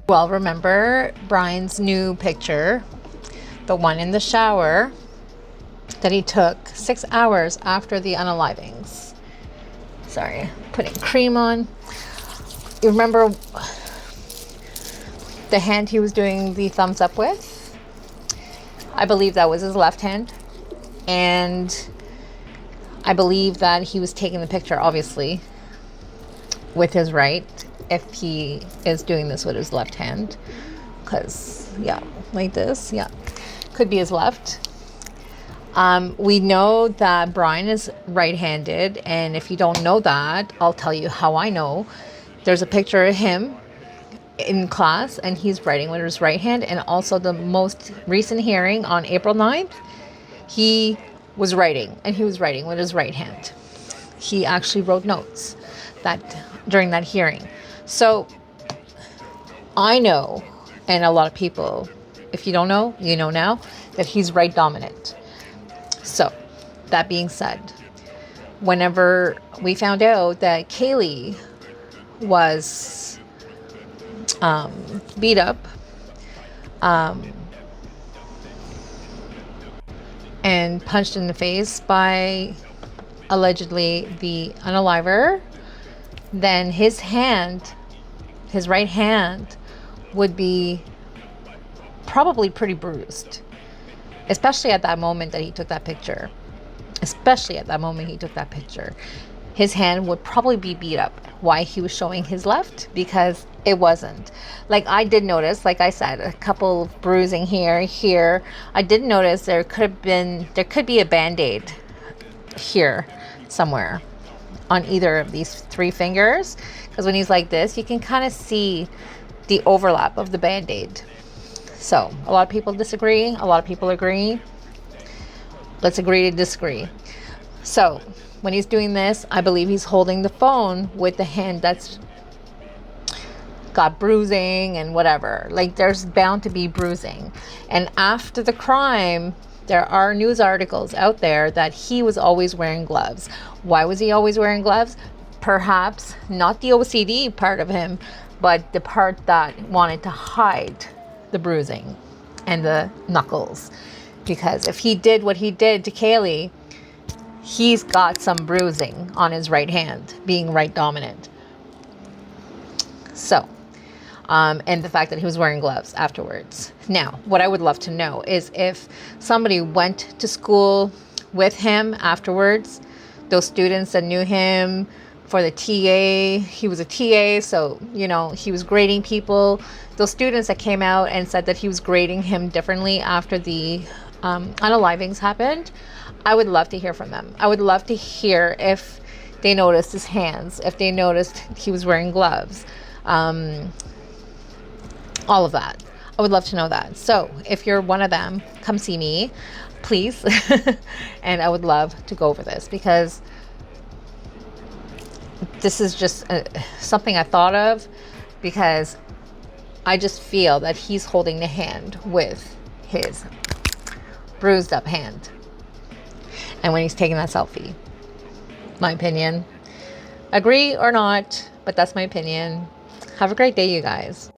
Well, remember Brian's new picture, the one in the shower that he took 6 hours after the unalivings. Sorry, putting cream on. You remember the hand he was doing the thumbs up with? I believe that was his left hand. And I believe that he was taking the picture, obviously, with his right, if he is doing this with his left hand. Because, yeah, like this, yeah. Could be his left. We know that Bryan is right-handed, and if you don't know that, I'll tell you how I know. There's a picture of him in class, and he's writing with his right hand, and also the most recent hearing on April 9th, he was writing, and he was writing with his right hand. He actually wrote notes during that hearing. So I know, and a lot of people, if you don't know, you know now, that he's right dominant. So that being said, whenever we found out that Kaylee was beat up and punched in the face by allegedly the unaliver, then his right hand would be probably pretty bruised, especially at that moment that he took that picture. His hand would probably be beat up. Why he was showing his left? Because it wasn't. Like, I did notice, like I said, a couple of bruising here. I did notice there could be a Band-Aid here somewhere on either of these 3 fingers. Because when he's like this, you can kind of see the overlap of the Band-Aid. So a lot of people disagree. A lot of people agree. Let's agree to disagree. So when he's doing this, I believe he's holding the phone with the hand that's got bruising and whatever. Like, there's bound to be bruising. And after the crime, there are news articles out there that he was always wearing gloves. Why was he always wearing gloves? Perhaps not the OCD part of him, but the part that wanted to hide the bruising and the knuckles. Because if he did what he did to Kaylee, he's got some bruising on his right hand, being right dominant. So, and the fact that he was wearing gloves afterwards. Now, what I would love to know is if somebody went to school with him afterwards, those students that knew him for the TA, he was a TA, so, you know, he was grading people. Those students that came out and said that he was grading him differently after the unalivings happened, I would love to hear from them. I would love to hear if they noticed his hands, if they noticed he was wearing gloves, all of that. I would love to know that. So if you're one of them, come see me, please. And I would love to go over this, because this is just something I thought of, because I just feel that he's holding the hand with his bruised up hand. And when he's taking that selfie, my opinion, agree or not, but that's my opinion. Have a great day, you guys.